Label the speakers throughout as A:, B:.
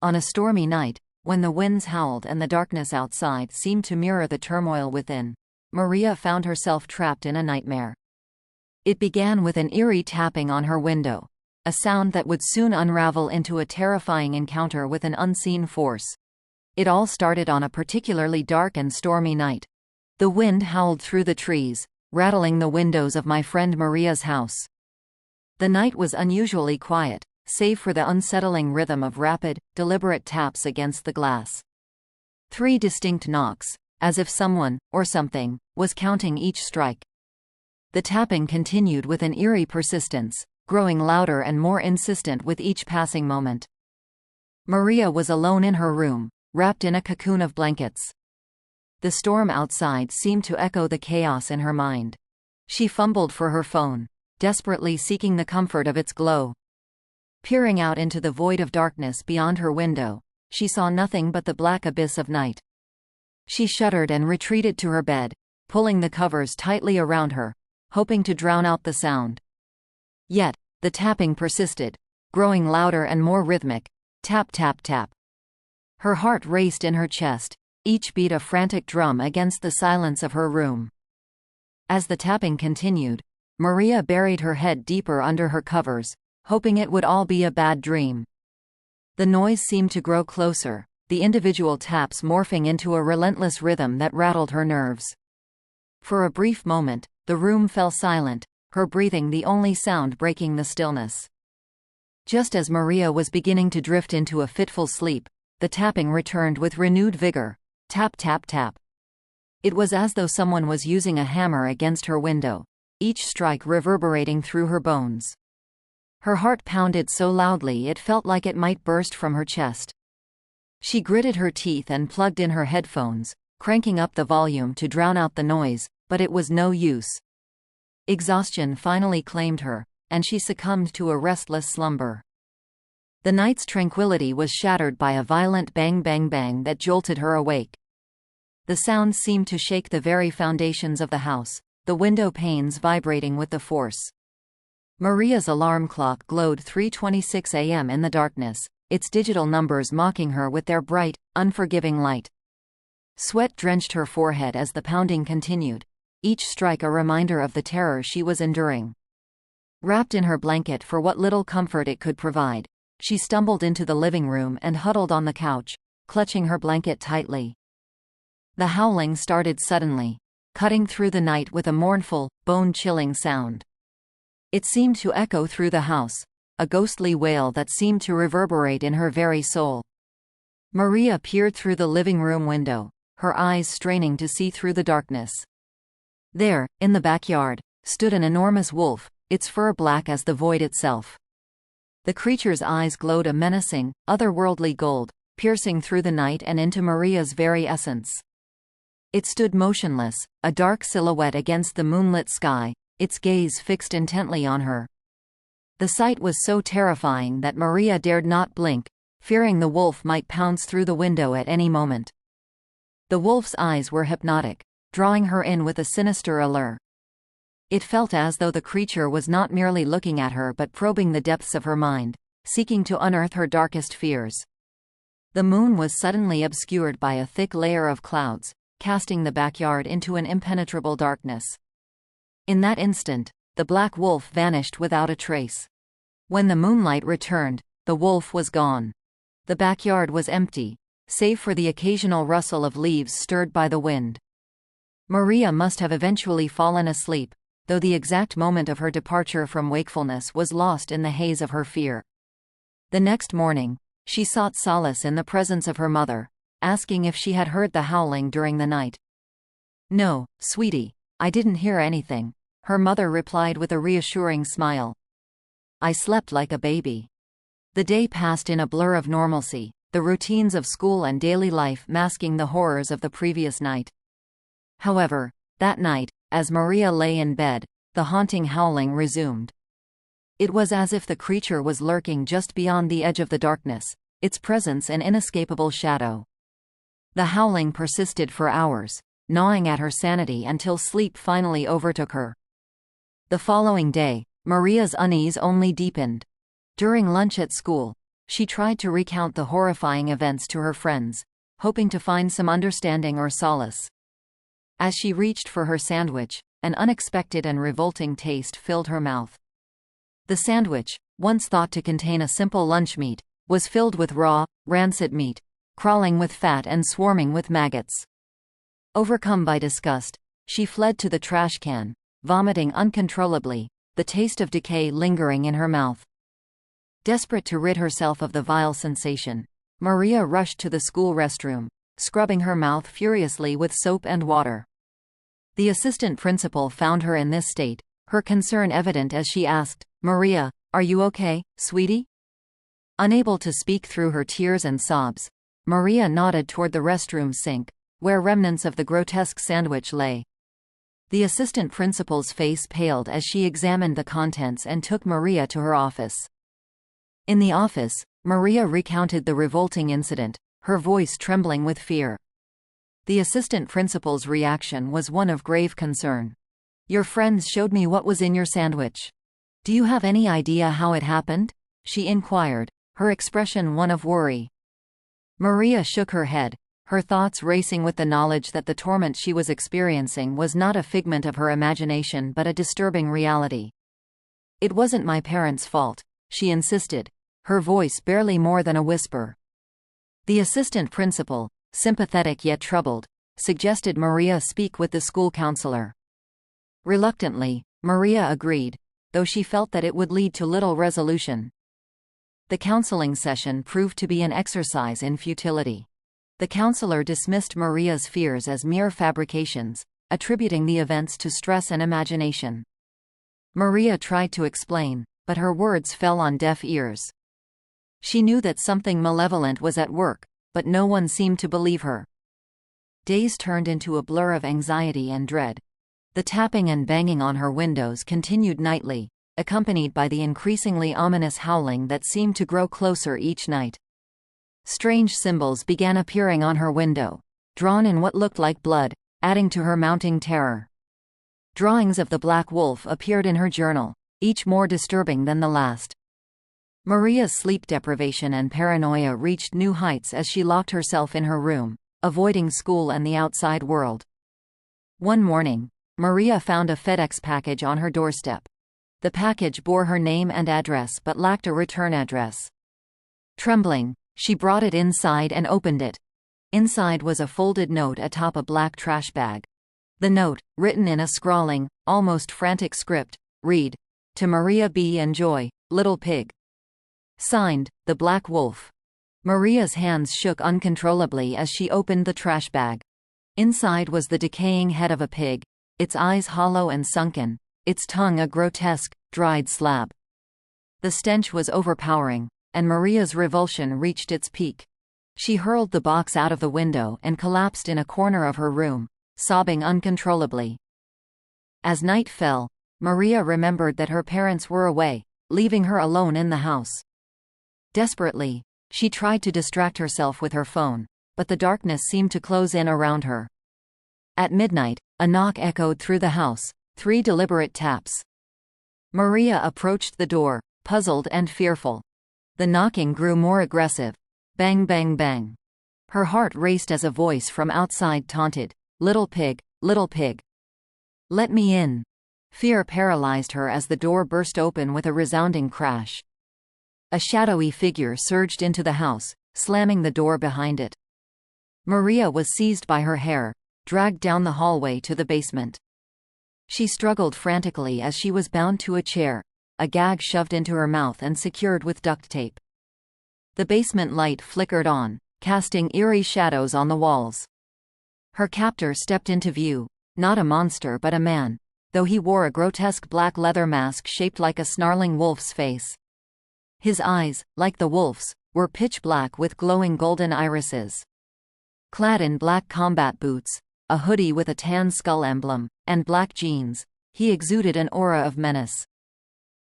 A: On a stormy night, when the winds howled and the darkness outside seemed to mirror the turmoil within, Maria found herself trapped in a nightmare. It began with an eerie tapping on her window, a sound that would soon unravel into a terrifying encounter with an unseen force. It all started on a particularly dark and stormy night. The wind howled through the trees, rattling the windows of my friend Maria's house. The night was unusually quiet, save for the unsettling rhythm of rapid, deliberate taps against the glass. 3 distinct knocks, as if someone, or something, was counting each strike. The tapping continued with an eerie persistence, growing louder and more insistent with each passing moment. Maria was alone in her room, wrapped in a cocoon of blankets. The storm outside seemed to echo the chaos in her mind. She fumbled for her phone, desperately seeking the comfort of its glow. Peering out into the void of darkness beyond her window, she saw nothing but the black abyss of night. She shuddered and retreated to her bed, pulling the covers tightly around her, hoping to drown out the sound. Yet, the tapping persisted, growing louder and more rhythmic. Tap, tap, tap. Her heart raced in her chest, each beat a frantic drum against the silence of her room. As the tapping continued, Maria buried her head deeper under her covers, hoping it would all be a bad dream. The noise seemed to grow closer, the individual taps morphing into a relentless rhythm that rattled her nerves. For a brief moment, the room fell silent, her breathing the only sound breaking the stillness. Just as Maria was beginning to drift into a fitful sleep, the tapping returned with renewed vigor. Tap, tap, tap. It was as though someone was using a hammer against her window, each strike reverberating through her bones. Her heart pounded so loudly it felt like it might burst from her chest. She gritted her teeth and plugged in her headphones, cranking up the volume to drown out the noise, but it was no use. Exhaustion finally claimed her, and she succumbed to a restless slumber. The night's tranquility was shattered by a violent bang bang bang that jolted her awake. The sound seemed to shake the very foundations of the house, the window panes vibrating with the force. Maria's alarm clock glowed 3:26 a.m. in the darkness, its digital numbers mocking her with their bright, unforgiving light. Sweat drenched her forehead as the pounding continued, each strike a reminder of the terror she was enduring. Wrapped in her blanket for what little comfort it could provide, she stumbled into the living room and huddled on the couch, clutching her blanket tightly. The howling started suddenly, cutting through the night with a mournful, bone-chilling sound. It seemed to echo through the house, a ghostly wail that seemed to reverberate in her very soul. Maria peered through the living room window, her eyes straining to see through the darkness. There, in the backyard, stood an enormous wolf, its fur black as the void itself. The creature's eyes glowed a menacing, otherworldly gold, piercing through the night and into Maria's very essence. It stood motionless, a dark silhouette against the moonlit sky, its gaze fixed intently on her. The sight was so terrifying that Maria dared not blink, fearing the wolf might pounce through the window at any moment. The wolf's eyes were hypnotic, drawing her in with a sinister allure. It felt as though the creature was not merely looking at her but probing the depths of her mind, seeking to unearth her darkest fears. The moon was suddenly obscured by a thick layer of clouds, casting the backyard into an impenetrable darkness. In that instant, the black wolf vanished without a trace. When the moonlight returned, the wolf was gone. The backyard was empty, save for the occasional rustle of leaves stirred by the wind. Maria must have eventually fallen asleep, though the exact moment of her departure from wakefulness was lost in the haze of her fear. The next morning, she sought solace in the presence of her mother, asking if she had heard the howling during the night. "No, sweetie, I didn't hear anything," her mother replied with a reassuring smile. "I slept like a baby." The day passed in a blur of normalcy, the routines of school and daily life masking the horrors of the previous night. However, that night, as Maria lay in bed, the haunting howling resumed. It was as if the creature was lurking just beyond the edge of the darkness, its presence an inescapable shadow. The howling persisted for hours, gnawing at her sanity until sleep finally overtook her. The following day, Maria's unease only deepened. During lunch at school, She tried to recount the horrifying events to her friends, hoping to find some understanding or solace. As she reached for her sandwich, an unexpected and revolting taste filled her mouth. The sandwich, once thought to contain a simple lunch meat, was filled with raw, rancid meat, crawling with fat and swarming with maggots. Overcome by disgust, she fled to the trash can, vomiting uncontrollably, the taste of decay lingering in her mouth. Desperate to rid herself of the vile sensation, Maria rushed to the school restroom, scrubbing her mouth furiously with soap and water. The assistant principal found her in this state, her concern evident as she asked, "Maria, are you okay, sweetie?" Unable to speak through her tears and sobs, Maria nodded toward the restroom sink, where remnants of the grotesque sandwich lay. The assistant principal's face paled as she examined the contents and took Maria to her office. In the office, Maria recounted the revolting incident, her voice trembling with fear. The assistant principal's reaction was one of grave concern. "Your friends showed me what was in your sandwich. Do you have any idea how it happened?" she inquired, her expression one of worry. Maria shook her head, her thoughts racing with the knowledge that the torment she was experiencing was not a figment of her imagination but a disturbing reality. "It wasn't my parents' fault," she insisted, her voice barely more than a whisper. The assistant principal, sympathetic yet troubled, suggested Maria speak with the school counselor. Reluctantly, Maria agreed, though she felt that it would lead to little resolution. The counseling session proved to be an exercise in futility. The counselor dismissed Maria's fears as mere fabrications, attributing the events to stress and imagination. Maria tried to explain, but her words fell on deaf ears. She knew that something malevolent was at work, but no one seemed to believe her. Days turned into a blur of anxiety and dread. The tapping and banging on her windows continued nightly, accompanied by the increasingly ominous howling that seemed to grow closer each night. Strange symbols began appearing on her window, drawn in what looked like blood, adding to her mounting terror. Drawings of the black wolf appeared in her journal, each more disturbing than the last. Maria's sleep deprivation and paranoia reached new heights as she locked herself in her room, avoiding school and the outside world. One morning, Maria found a FedEx package on her doorstep. The package bore her name and address but lacked a return address. Trembling, she brought it inside and opened it. Inside was a folded note atop a black trash bag. The note, written in a scrawling, almost frantic script, read, "To Maria B. and Joy, Little Pig." Signed, The Black Wolf. Maria's hands shook uncontrollably as she opened the trash bag. Inside was the decaying head of a pig, its eyes hollow and sunken, its tongue a grotesque, dried slab. The stench was overpowering, and Maria's revulsion reached its peak. She hurled the box out of the window and collapsed in a corner of her room, sobbing uncontrollably. As night fell, Maria remembered that her parents were away, leaving her alone in the house. Desperately, she tried to distract herself with her phone, but the darkness seemed to close in around her. At midnight, a knock echoed through the house, 3 deliberate taps. Maria approached the door, puzzled and fearful. The knocking grew more aggressive. Bang bang bang. Her heart raced as a voice from outside taunted, "Little pig, little pig. Let me in." Fear paralyzed her as the door burst open with a resounding crash. A shadowy figure surged into the house, slamming the door behind it. Maria was seized by her hair, dragged down the hallway to the basement. She struggled frantically as she was bound to a chair, a gag shoved into her mouth and secured with duct tape. The basement light flickered on, casting eerie shadows on the walls. Her captor stepped into view, not a monster but a man, though he wore a grotesque black leather mask shaped like a snarling wolf's face. His eyes, like the wolf's, were pitch black with glowing golden irises. Clad in black combat boots, a hoodie with a tan skull emblem, and black jeans, he exuded an aura of menace.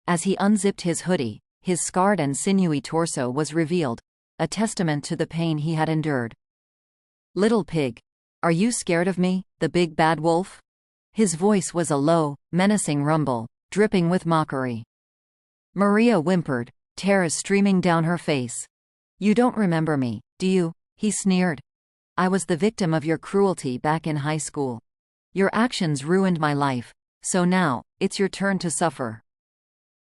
A: As he unzipped his hoodie, his scarred and sinewy torso was revealed, a testament to the pain he had endured. "Little pig. Are you scared of me, the big bad wolf?" His voice was a low, menacing rumble, dripping with mockery. Maria whimpered, tears streaming down her face. You don't remember me, do you? He sneered. I was the victim of your cruelty back in high school. Your actions ruined my life, so now, it's your turn to suffer.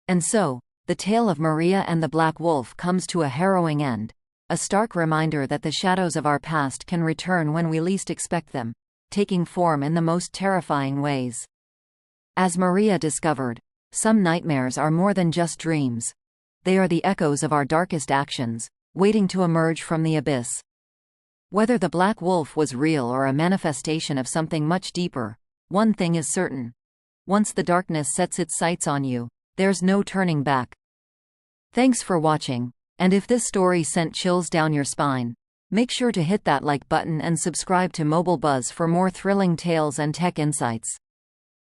A: And so, the tale of Maria and the Black Wolf comes to a harrowing end, a stark reminder that the shadows of our past can return when we least expect them, taking form in the most terrifying ways. As Maria discovered, some nightmares are more than just dreams. They are the echoes of our darkest actions, waiting to emerge from the abyss. Whether the Black Wolf was real or a manifestation of something much deeper, one thing is certain. Once the darkness sets its sights on you, there's no turning back. Thanks for watching, and if this story sent chills down your spine, make sure to hit that like button and subscribe to Mobile Buzz for more thrilling tales and tech insights.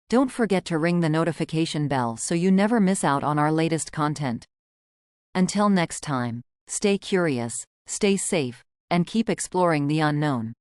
A: Don't forget to ring the notification bell so you never miss out on our latest content. Until next time, stay curious, stay safe, and keep exploring the unknown.